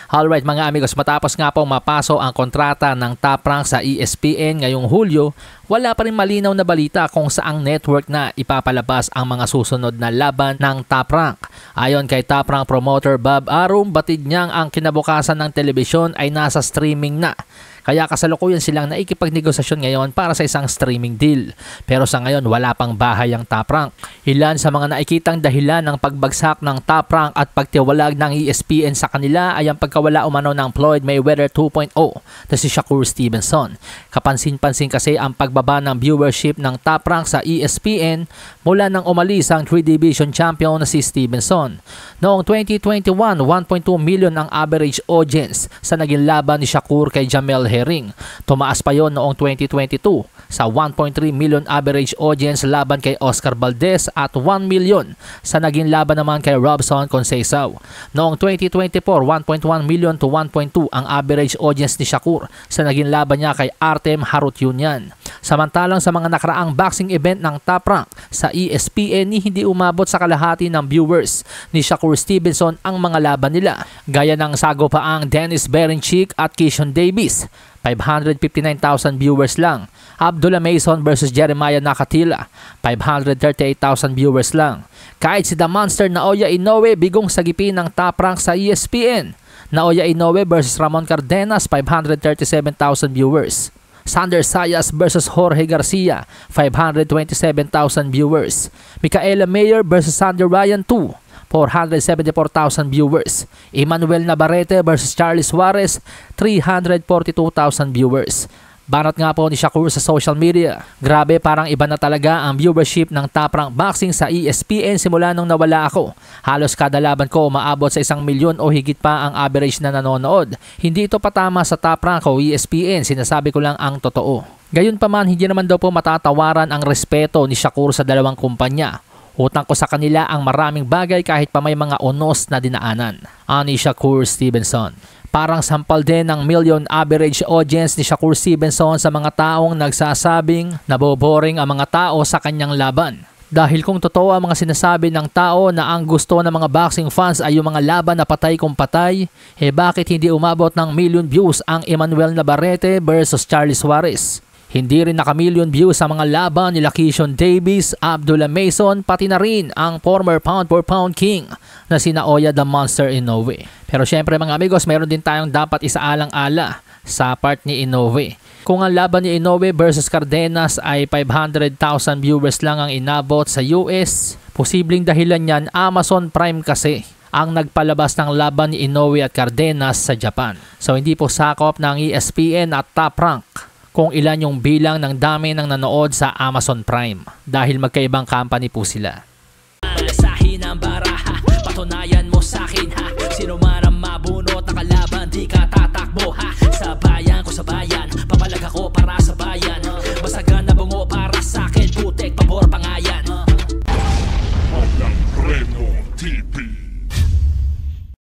Alright mga amigos, matapos nga po mapaso ang kontrata ng Top Rank sa ESPN ngayong Hulyo, wala pa rin malinaw na balita kung saang network na ipapalabas ang mga susunod na laban ng Top Rank. Ayon kay Top Rank promoter Bob Arum, batid niyang ang kinabukasan ng telebisyon ay nasa streaming na. Kaya kasalukuyan silang naikipagnegosasyon ngayon para sa isang streaming deal. Pero sa ngayon wala pang bahay ang Top Rank. Ilan sa mga nakikitang dahilan ng pagbagsak ng Top Rank at pagtiwalag ng ESPN sa kanila ay ang pagkawala umano ng Floyd Mayweather 2.0 na si Shakur Stevenson. Kapansin-pansin kasi ang pagbaba ng viewership ng Top Rank sa ESPN mula nang umalis ang 3-division champion na si Stevenson. Noong 2021, 1.2 million ang average audience sa naging laban ni Shakur kay Jamel Herring. Tumaas pa yon noong 2022 sa 1.3 million average audience laban kay Oscar Valdez at 1 million sa naging laban naman kay Robson Conceição. Noong 2024, 1.1 million to 1.2 ang average audience ni Shakur sa naging laban niya kay Artem Harutyunyan. Samantalang sa mga nakaraang boxing event ng Top Rank sa ESPN, hindi umabot sa kalahati ng viewers ni Shakur Stevenson ang mga laban nila. Gaya ng sagopaang Dennis Berenchik at Keishon Davis, 559,000 viewers lang. Abdullah Mason versus Jeremiah Nakatila, 538,000 viewers lang. Kahit si The Monster Naoya Inoue bigong sagipin ng Top Rank sa ESPN. Naoya Inoue versus Ramon Cardenas, 537,000 viewers. Sander Sayas versus Jorge Garcia, 527,000 viewers. Micaela Mayer versus Sander Ryan 2, 474,000 viewers. Emmanuel Navarrete versus Charlie Suarez, 342,000 viewers. Banat nga po ni Shakur sa social media. Grabe, parang iba na talaga ang viewership ng Top Rank Boxing sa ESPN simula nung nawala ako. Halos kada laban ko umaabot sa 1 milyon o higit pa ang average na nanonood. Hindi ito patama sa Top Rank o ESPN, sinasabi ko lang ang totoo. Gayunpaman, hindi naman daw po matatawaran ang respeto ni Shakur sa dalawang kumpanya. Utang ko sa kanila ang maraming bagay kahit pa may mga unos na dinaanan. Ani Shakur Stevenson. Parang sampal din ng million average audience ni Shakur Stevenson sa mga taong nagsasabing naboboring ang mga tao sa kanyang laban. Dahil kung totoo ang mga sinasabi ng tao na ang gusto ng mga boxing fans ay yung mga laban na patay kung patay, bakit hindi umabot ng million views ang Emmanuel Navarrete versus Charlie Suarez? Hindi rin naka-million views sa mga laban ni Keishon Davis, Abdullah Mason, pati na rin ang former pound-for-pound king na si Naoya The Monster Inoue. Pero syempre mga amigos, mayroon din tayong dapat isaalang-ala sa part ni Inoue. Kung ang laban ni Inoue versus Cardenas ay 500,000 viewers lang ang inabot sa US, posibleng dahilan yan Amazon Prime kasi ang nagpalabas ng laban ni Inoue at Cardenas sa Japan. So hindi po sakop ng ESPN at Top Rank kung ilan yung bilang ng dami ng nanood sa Amazon Prime dahil magkaibang company po sila.